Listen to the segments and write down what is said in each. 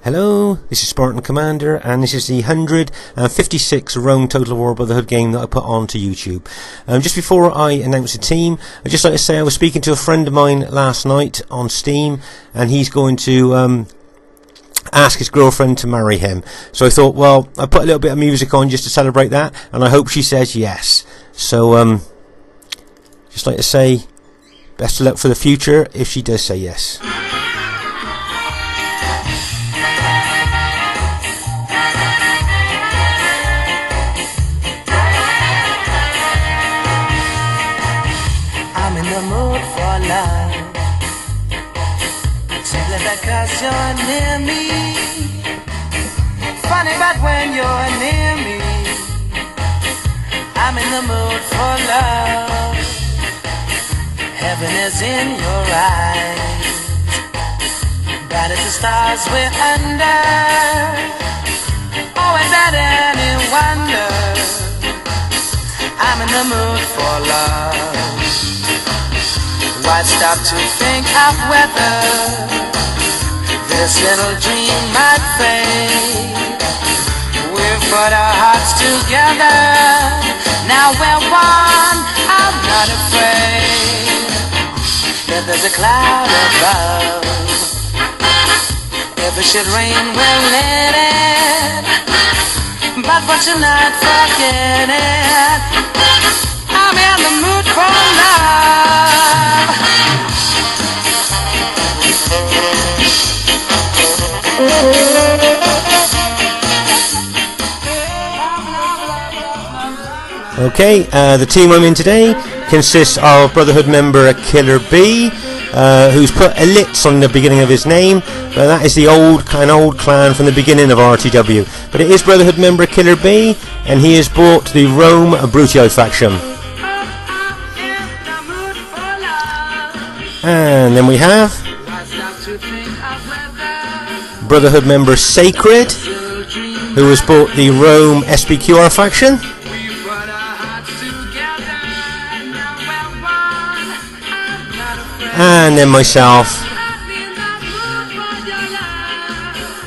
Hello, this is Spartan Commander, and this is the 156 Rome Total War Brotherhood game that I put onto YouTube. Just before I announce the team, I'd just like to say I was speaking to a friend of mine last night on Steam, and he's going to ask his girlfriend to marry him. So I thought, well, I put a little bit of music on just to celebrate that, and I hope she says yes. So, just like to say, best of luck for the future if she does say yes. Simply because you're near me. Funny, but when you're near me, I'm in the mood for love. Heaven is in your eyes, bright as the stars we're under. Always at any wonder, I'm in the mood for love. Why stop to think of whether this little dream might fade? We've put our hearts together, now we're one, I'm not afraid. If there's a cloud above, if it should rain, we'll let it. But for tonight, forget it. I'm in the mood for love. Okay, the team I'm in today consists of Brotherhood member Killer B, who's put ellipse on the beginning of his name, but that is the old clan from the beginning of RTW. But it is Brotherhood member Killer B, and he has bought the Rome Brutio faction. And then we have Brotherhood member Sacred, who has bought the Rome SBQR faction. And then myself,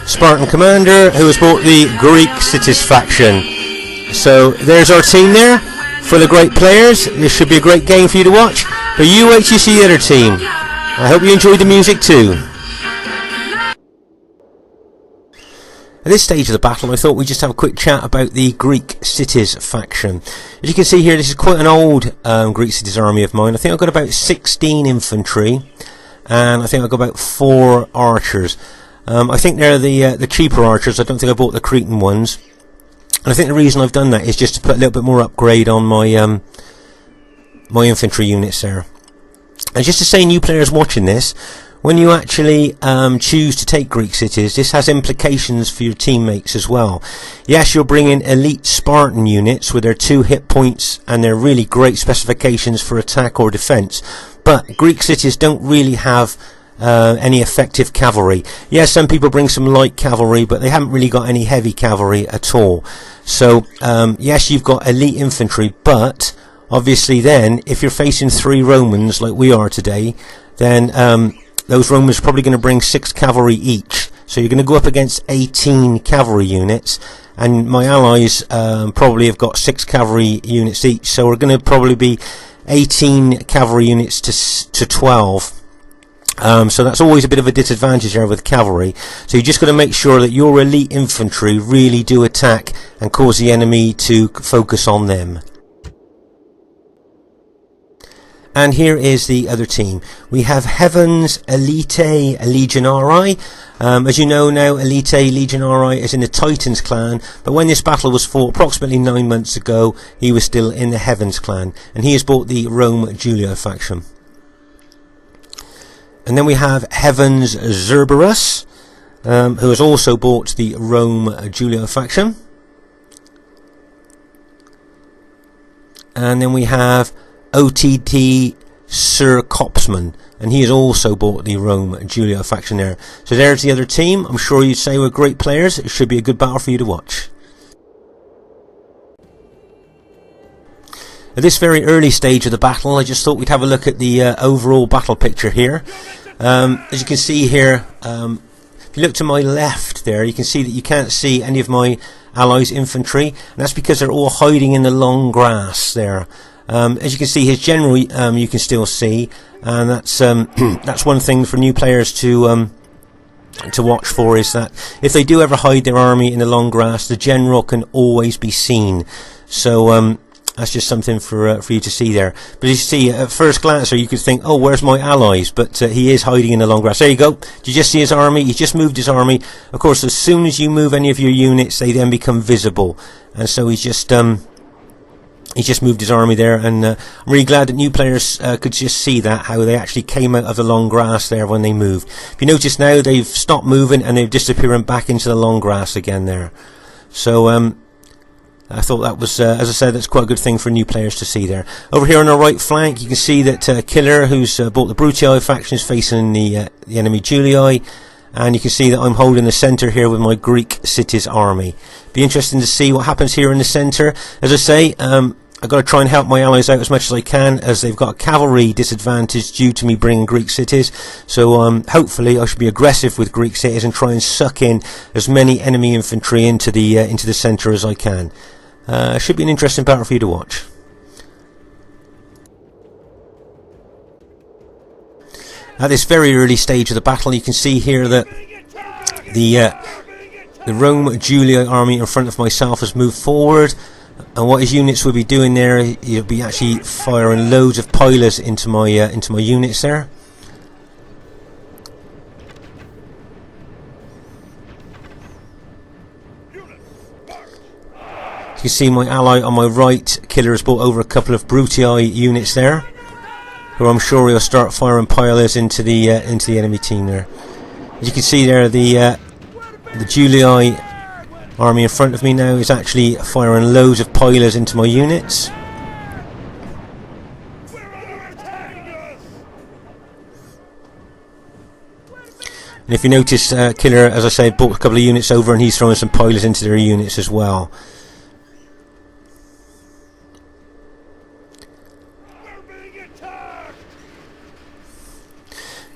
Spartan Commander, who has bought the Greek Cities faction. So there's our team there, full of great players. This should be a great game for you to watch. But you wait till you see the other team. I hope you enjoyed the music too. At this stage of the battle, I thought we'd just have a quick chat about the Greek Cities faction. As you can see here, this is quite an old Greek Cities army of mine. I think I've got about 16 infantry, and I think I've got about 4 archers. I think they're the cheaper archers. I don't think I bought the Cretan ones. And I think the reason I've done that is just to put a little bit more upgrade on my my infantry units there. And just to say, new players watching this, when you actually choose to take Greek cities, this has implications for your teammates as well. Yes, you're bringing elite Spartan units with their 2 hit points and their really great specifications for attack or defense, but Greek cities don't really have any effective cavalry. Yes, some people bring some light cavalry, but they haven't really got any heavy cavalry at all. So yes, you've got elite infantry, but obviously then, if you're facing 3 Romans like we are today, then those Romans are probably going to bring 6 cavalry each. So you're going to go up against 18 cavalry units, and my allies probably have got 6 cavalry units each. So we're going to probably be 18 cavalry units to 12. So that's always a bit of a disadvantage there with cavalry. So you just got to make sure that your elite infantry really do attack and cause the enemy to focus on them. And here is the other team. We have Heaven's Elite Legionari. As you know now, Elite Legionari is in the Titans clan, but when this battle was fought approximately 9 months ago, he was still in the Heavens clan, and he has bought the Rome Julio faction. And then we have Heaven's Zerberus, who has also bought the Rome Julio faction. And then we have OTT Sir Copsman, and he has also bought the Rome Julio faction there. So there's the other team. I'm sure you'd say we're great players. It should be a good battle for you to watch. At this very early stage of the battle, I just thought we'd have a look at the overall battle picture here. As you can see here, if you look to my left, there, you can see that you can't see any of my allies' infantry, and that's because they're all hiding in the long grass there. As you can see, his general you can still see, and that's that's one thing for new players to watch for, is that if they do ever hide their army in the long grass, the general can always be seen. So that's just something for you to see there. But as you see, at first glance, you could think, oh, where's my allies? But he is hiding in the long grass. There you go. Did you just see his army? He's just moved his army. Of course, as soon as you move any of your units, they then become visible. And so he's just moved his army there, and I'm really glad that new players could just see that, how they actually came out of the long grass there when they moved. If you notice now, they've stopped moving and they're disappearing back into the long grass again there. So I thought that was, as I said, that's quite a good thing for new players to see there. Over here on our right flank, you can see that Killer, who's bought the Brutii faction, is facing the enemy Julii. And you can see that I'm holding the centre here with my Greek cities army. Be interesting to see what happens here in the centre. As I say, I've got to try and help my allies out as much as I can, as they've got a cavalry disadvantage due to me bringing Greek cities. So hopefully I should be aggressive with Greek cities and try and suck in as many enemy infantry into the centre as I can. Should be an interesting battle for you to watch. At this very early stage of the battle, you can see here that the Rome Julii army in front of myself has moved forward, and what his units will be doing there, he'll be actually firing loads of pilers into my units there. You can see my ally on my right, Killer, has brought over a couple of Brutii units there, who I'm sure he'll start firing pilers into the enemy team there. As you can see there, the Julii army in front of me now is actually firing loads of pilers into my units. And if you notice, Killer, as I say, brought a couple of units over, and he's throwing some pilers into their units as well.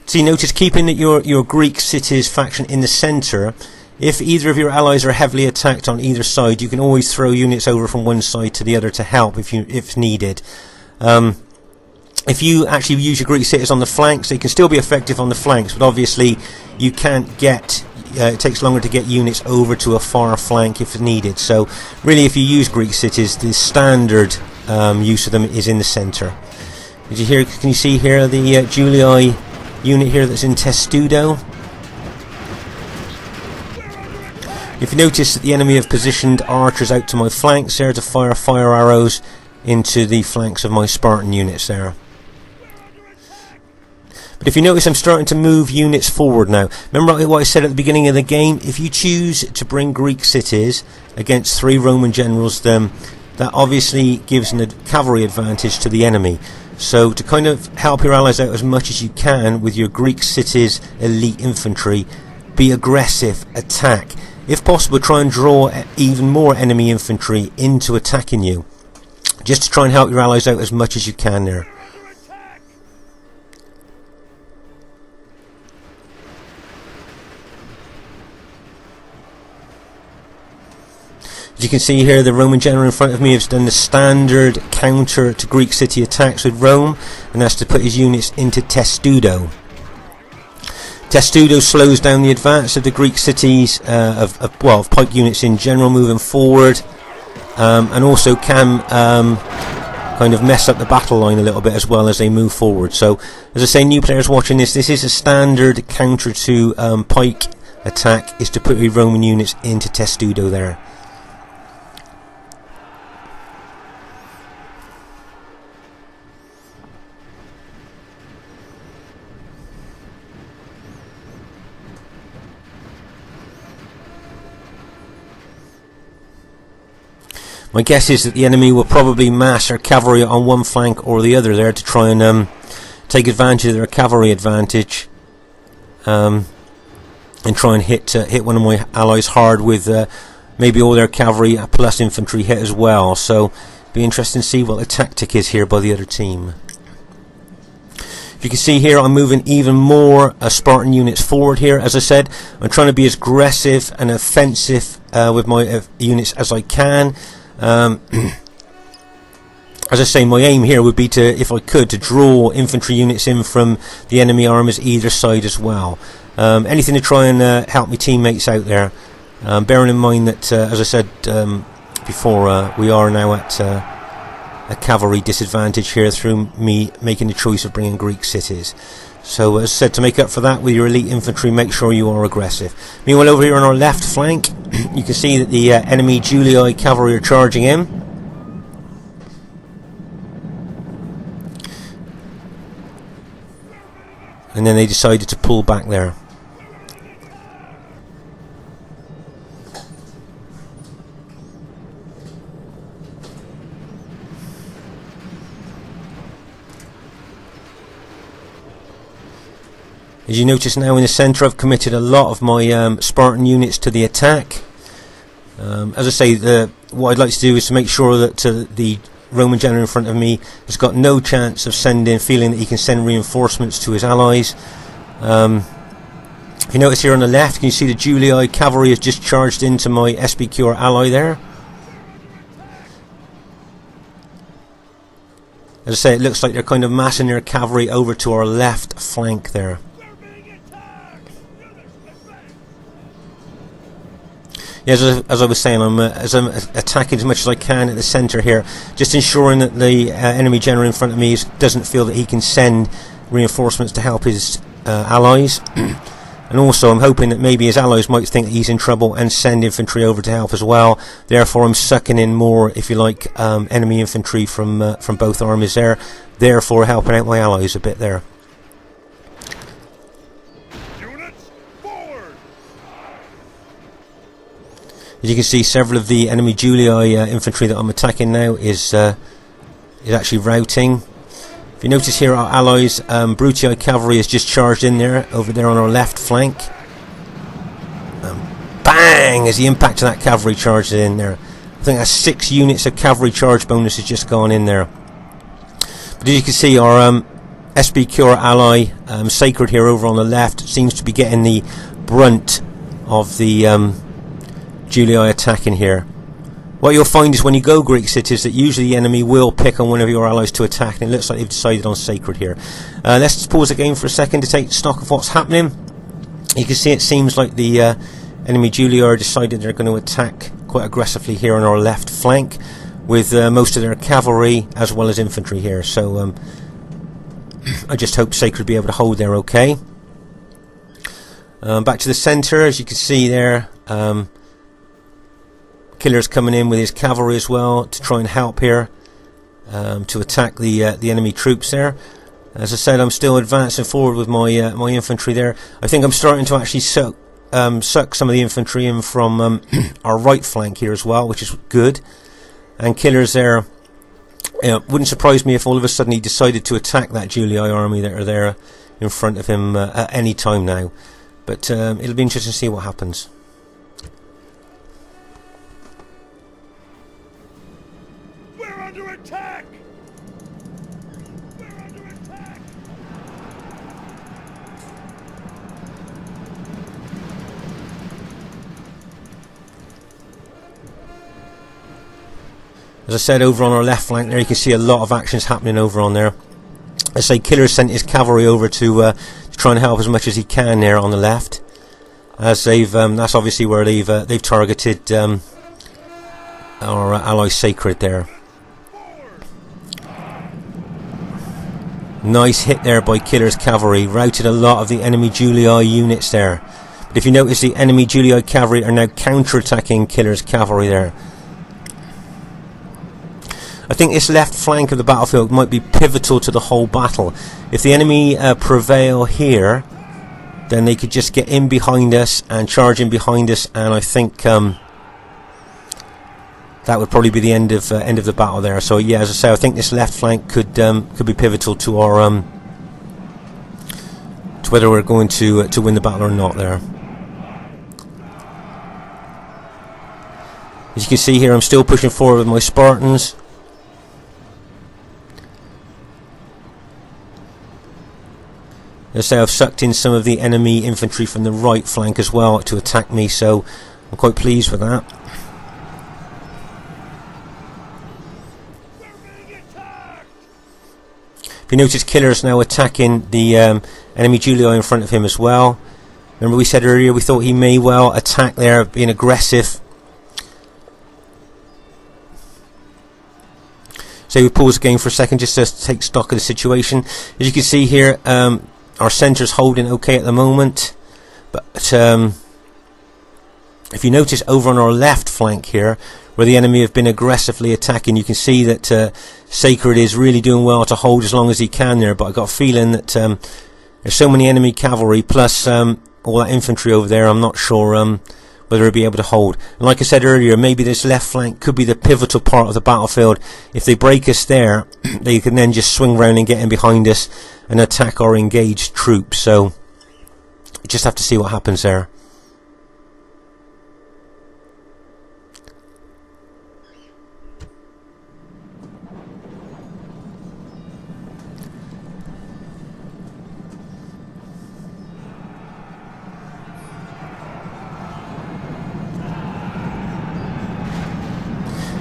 So you notice, keeping that your Greek cities faction in the centre, if either of your allies are heavily attacked on either side, you can always throw units over from one side to the other to help if needed. If you actually use your Greek cities on the flanks, they can still be effective on the flanks, but obviously you can't get, it takes longer to get units over to a far flank if needed. So really, if you use Greek cities, the standard use of them is in the centre. Can you see here the Julii unit here that's in Testudo? If you notice that the enemy have positioned archers out to my flanks there to fire fire arrows into the flanks of my Spartan units there. But if you notice, I'm starting to move units forward now. Remember what I said at the beginning of the game? If you choose to bring Greek cities against 3 Roman generals, then that obviously gives a cavalry advantage to the enemy. So to kind of help your allies out as much as you can with your Greek cities elite infantry, be aggressive, attack. If possible, try and draw even more enemy infantry into attacking you, just to try and help your allies out as much as you can there. As you can see here, the Roman general in front of me has done the standard counter to Greek city attacks with Rome, and that's to put his units into Testudo. Testudo slows down the advance of the Greek cities, of pike units in general moving forward, and also can kind of mess up the battle line a little bit as well as they move forward. So, as I say, new players watching this is a standard counter to pike attack, is to put your Roman units into Testudo there. My guess is that the enemy will probably mass their cavalry on one flank or the other there to try and take advantage of their cavalry advantage, and try and hit one of my allies hard with maybe all their cavalry plus infantry hit as well. So be interesting to see what the tactic is here by the other team. If If you can see here, I'm moving even more Spartan units forward here. As I said, I'm trying to be as aggressive and offensive with my units as I can. As I say, my aim here would be to, if I could, to draw infantry units in from the enemy armies either side as well. Anything to try and help my teammates out there. Bearing in mind that, as I said before, we are now at a cavalry disadvantage here through me making the choice of bringing Greek cities. So, as I said, to make up for that with your elite infantry, make sure you are aggressive. Meanwhile, over here on our left flank, you can see that the enemy Julii cavalry are charging in. And then they decided to pull back there. As you notice now in the centre, I've committed a lot of my Spartan units to the attack. As I say, what I'd like to do is to make sure that the Roman general in front of me has got no chance of feeling that he can send reinforcements to his allies. If you notice here on the left, can you see the Julii cavalry has just charged into my SBQR ally there? As I say, it looks like they're kind of massing their cavalry over to our left flank there. Yeah, as I was saying, I'm attacking as much as I can at the centre here, just ensuring that the enemy general in front of me doesn't feel that he can send reinforcements to help his allies. And also I'm hoping that maybe his allies might think that he's in trouble and send infantry over to help as well. Therefore I'm sucking in more, if you like, enemy infantry from both armies there, therefore helping out my allies a bit there. As you can see, several of the enemy Julii infantry that I'm attacking now is actually routing. If you notice here, our allies, Brutii cavalry has just charged in there, over there on our left flank. Bang! As the impact of that cavalry charged in there. I think that's 6 units of cavalry charge bonus has just gone in there. But as you can see, our SBQR ally, Sacred here over on the left, seems to be getting the brunt of the Julii attacking here. What you'll find is when you go Greek cities that usually the enemy will pick on one of your allies to attack, and it looks like they've decided on Sacred here. Let's just pause the game for a second to take stock of what's happening. You can see it seems like the enemy Julii are decided they're going to attack quite aggressively here on our left flank with most of their cavalry as well as infantry here. So I just hope Sacred will be able to hold there okay. Back to the centre, as you can see there, Killer's coming in with his cavalry as well to try and help here to attack the enemy troops there. As I said, I'm still advancing forward with my my infantry there. I think I'm starting to actually suck some of the infantry in from our right flank here as well, which is good. And Killer's there. Wouldn't surprise me if all of a sudden he decided to attack that Julii army that are there in front of him at any time now. But it'll be interesting to see what happens. Attack! We're under attack! As I said, over on our left flank there, you can see a lot of actions happening over on there. I say Killer sent his cavalry over to try and help as much as he can there on the left, as they've that's obviously where they've targeted our ally Sacred there. Nice hit there by Killer's cavalry, routed a lot of the enemy Julii units there. But if you notice, the enemy Julii cavalry are now counter-attacking Killer's cavalry there. I think this left flank of the battlefield might be pivotal to the whole battle. If the enemy prevail here, then they could just get in behind us and charge in behind us, and I think that would probably be the end of the battle there. So yeah, as I say, I think this left flank could be pivotal to our to whether we're going to win the battle or not there. As you can see here, I'm still pushing forward with my Spartans. As I say, I've sucked in some of the enemy infantry from the right flank as well to attack me, so I'm quite pleased with that. If you notice, Killer's now attacking the enemy Julii in front of him as well. Remember we said earlier we thought he may well attack there, being aggressive. So we pause the game for a second just to take stock of the situation. As you can see here, our centre's holding okay at the moment. But if you notice over on our left flank here, where the enemy have been aggressively attacking, you can see that Sacred is really doing well to hold as long as he can there. But I've got a feeling that there's so many enemy cavalry plus all that infantry over there, I'm not sure whether he'll be able to hold. And like I said earlier, maybe this left flank could be the pivotal part of the battlefield. If they break us there, they can then just swing round and get in behind us and attack our engaged troops. So we just have to see what happens there.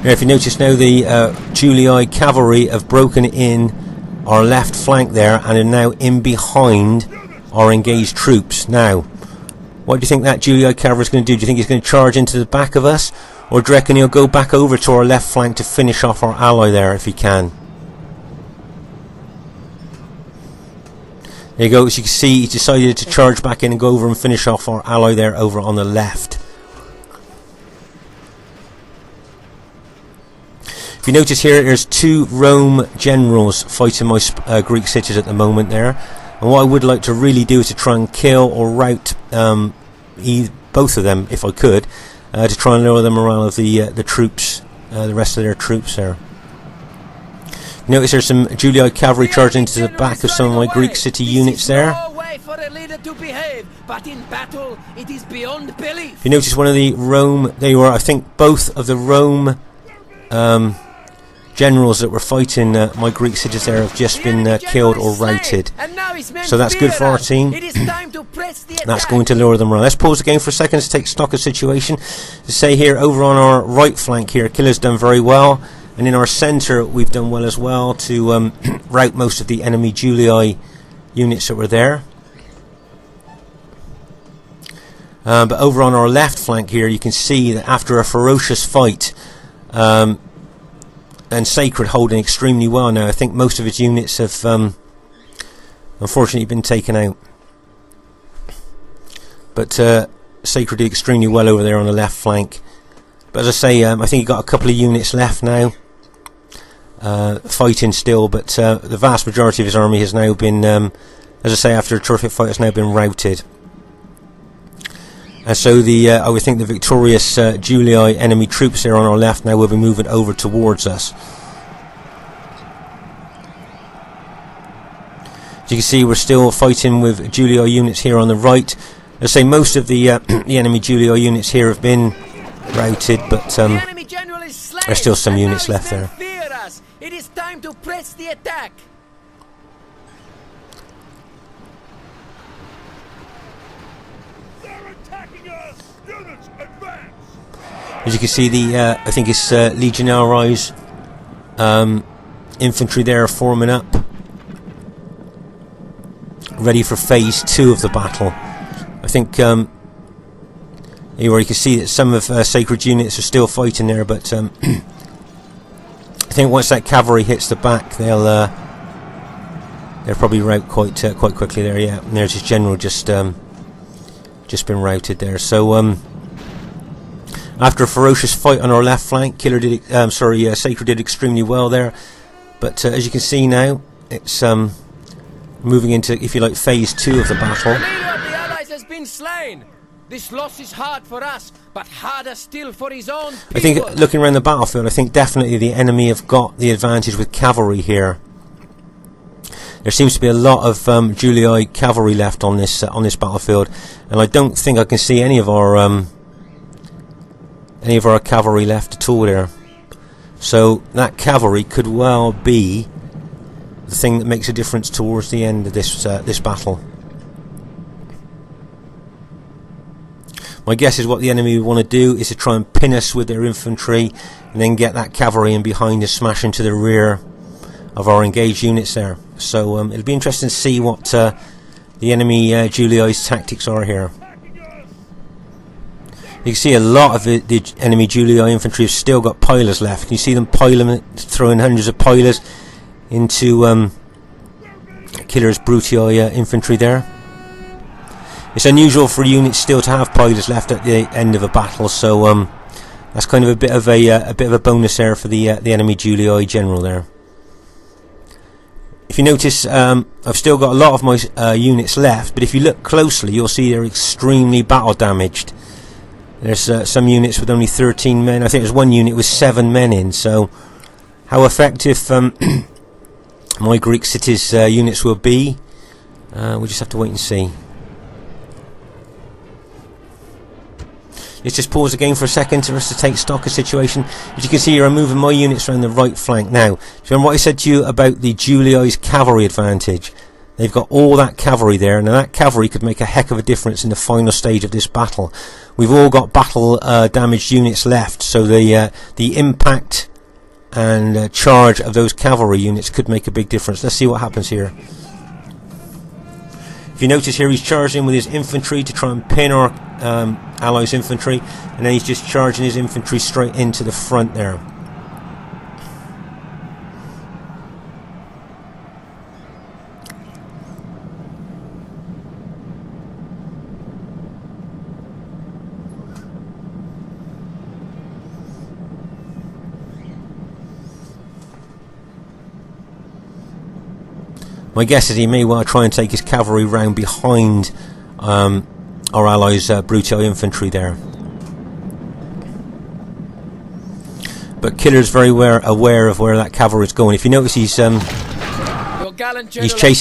Now, if you notice now, the Julii cavalry have broken in our left flank there and are now in behind our engaged troops. Now, what do you think that Julii cavalry is going to do? Do you think he's going to charge into the back of us, or do you reckon he'll go back over to our left flank to finish off our ally there if he can? There you go. As you can see, he's decided to charge back in and go over and finish off our ally there over on the left. If you notice here, there's two Rome generals fighting my Greek cities at the moment there, and what I would like to really do is to try and kill or rout both of them if I could, to try and lower the morale of the troops, the rest of their troops there. Notice there's some Julii cavalry charging into the back of some of my Greek city units there. But in battle, it is beyond belief. If you notice one of the Rome, they were, I think, both of the Rome generals that were fighting my Greek cities there have just been killed or routed. So that's good for our team. That's going to lower the morale. Let's pause the game for a second to take stock of the situation. To say here, over on our right flank here, Killer's done very well. And in our centre, we've done well as well to rout most of the enemy Julii units that were there. But over on our left flank here, you can see that after a ferocious fight, and Sacred holding extremely well now. I think most of its units have unfortunately been taken out. But Sacred did extremely well over there on the left flank. But as I say, I think he got a couple of units left now, fighting still. But the vast majority of his army has now been, as I say, after a terrific fight, has now been routed. And so I would think the victorious Julii enemy troops there on our left now will be moving over towards us. As you can see, we're still fighting with Julii units here on the right. As I say, most of the enemy Julii units here have been routed, but there's still some units left there. It is time to press the attack. As you can see, the I think it's Legionaries infantry there are forming up, ready for phase 2 of the battle. I think here you can see that some of Sacred units are still fighting there, but I think once that cavalry hits the back, they'll probably rout quite quickly there. Yeah, and there's his general just been routed there. So after a ferocious fight on our left flank, Sacred did extremely well there. But as you can see now, it's moving into, if you like, phase 2 of the battle. The leader of the Allies has been slain. This loss is hard for us, but harder still for his own people. I think, looking around the battlefield, I think definitely the enemy have got the advantage with cavalry here. There seems to be a lot of Julii cavalry left on this battlefield, and I don't think I can see any of our cavalry left at all there. So that cavalry could well be the thing that makes a difference towards the end of this battle. My guess is what the enemy would want to do is to try and pin us with their infantry, and then get that cavalry in behind us, smash into the rear of our engaged units there. So it'll be interesting to see what the enemy Julio's tactics are here. You can see a lot of the enemy Julio infantry have still got pilers left. You see them throwing hundreds of pilers into Killer's Brutii infantry there. It's unusual for units still to have pilers left at the end of a battle, so that's kind of a bit of a bonus there for the enemy Julii general there. If you notice, I've still got a lot of my units left, but if you look closely, you'll see they're extremely battle damaged. There's some units with only 13 men. I think there's one unit with 7 men in. So, how effective my Greek cities units will be, we'll just have to wait and see. Let's just pause the game for a second for us to take stock of the situation. As you can see here, I'm moving my units around the right flank now. So remember what I said to you about the Julio's cavalry advantage? They've got all that cavalry there, and that cavalry could make a heck of a difference in the final stage of this battle. We've all got battle damaged units left, so the impact and charge of those cavalry units could make a big difference. Let's see what happens here. If you notice here, he's charging with his infantry to try and pin our allies' infantry, and then he's just charging his infantry straight into the front there. My guess is he may well try and take his cavalry round behind our allies' Brutii infantry there. But Killer's very aware of where that cavalry is going. If you notice, he's chasing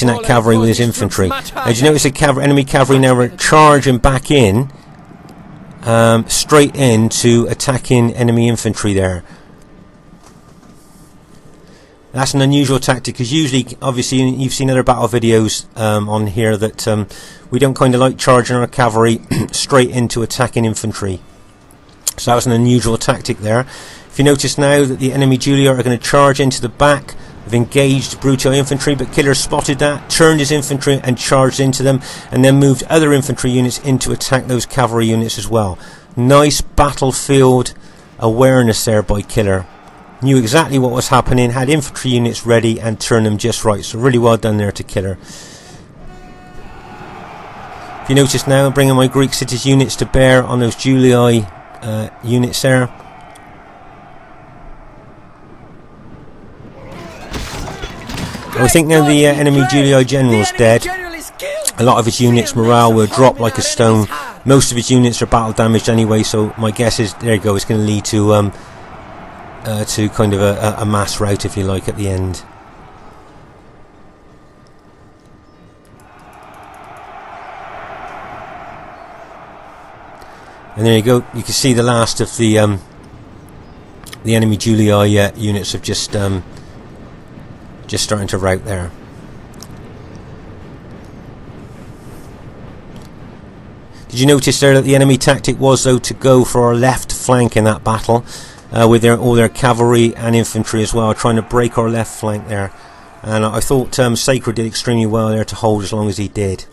that cavalry with his infantry. As you notice, the enemy cavalry now are charging back in, straight into attacking enemy infantry there. That's an unusual tactic, because usually, obviously, you've seen other battle videos on here that we don't kind of like charging our cavalry straight into attacking infantry. So that was an unusual tactic there. If you notice now that the enemy Julio are going to charge into the back of engaged Brutii infantry, but Killer spotted that, turned his infantry and charged into them, and then moved other infantry units in to attack those cavalry units as well. Nice battlefield awareness there by Killer. Knew exactly what was happening, had infantry units ready, and turned them just right. So really well done there to Killer. If you notice now, I'm bringing my Greek cities units to bear on those Julii units there. I think now the enemy Julii general's dead. A lot of his units' morale will drop like a stone. Most of his units are battle damaged anyway, so my guess is, there you go, it's going to lead to kind of a mass rout, if you like, at the end. And there you go. You can see the last of the enemy Julii units have just starting to rout there. Did you notice there that the enemy tactic was, though, to go for our left flank in that battle? With all their cavalry and infantry as well, trying to break our left flank there. And I thought Sacred did extremely well there to hold as long as he did.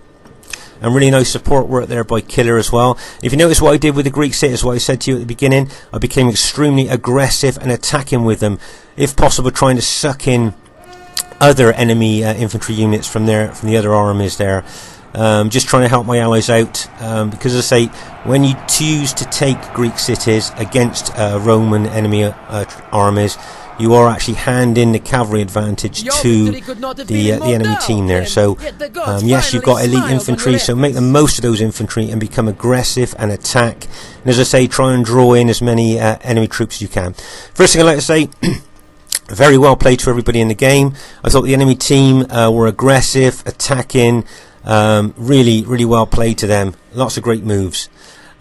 And really nice support work there by Killer as well. If you notice what I did with the Greek cities, what I said to you at the beginning, I became extremely aggressive and attacking with them. If possible, trying to suck in other enemy infantry units from the other armies there. Just trying to help my allies out, because as I say, when you choose to take Greek cities against Roman enemy armies, you are actually handing the cavalry advantage to the enemy team there. So yes, you've got elite infantry, so make the most of those infantry and become aggressive and attack, and as I say, try and draw in as many enemy troops as you can. First thing I'd like to say, very well played to everybody in the game. I thought the enemy team were aggressive, attacking. Really well played to them. Lots of great moves.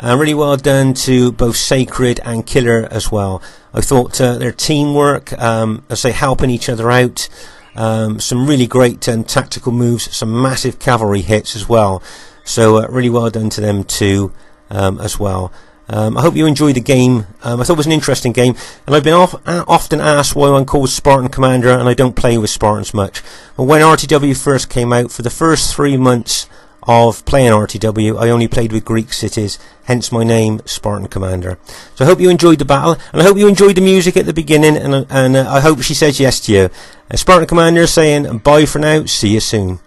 Really well done to both Sacred and Killer as well. I thought their teamwork, as I say, helping each other out. Some really great tactical moves, some massive cavalry hits as well. So really well done to them too. as well. I hope you enjoyed the game. I thought it was an interesting game, and I've been often asked why I'm called Spartan Commander and I don't play with Spartans much. But when RTW first came out, for the first 3 months of playing RTW, I only played with Greek cities, hence my name, Spartan Commander. So I hope you enjoyed the battle, and I hope you enjoyed the music at the beginning, and I hope she says yes to you. Spartan Commander saying bye for now, see you soon.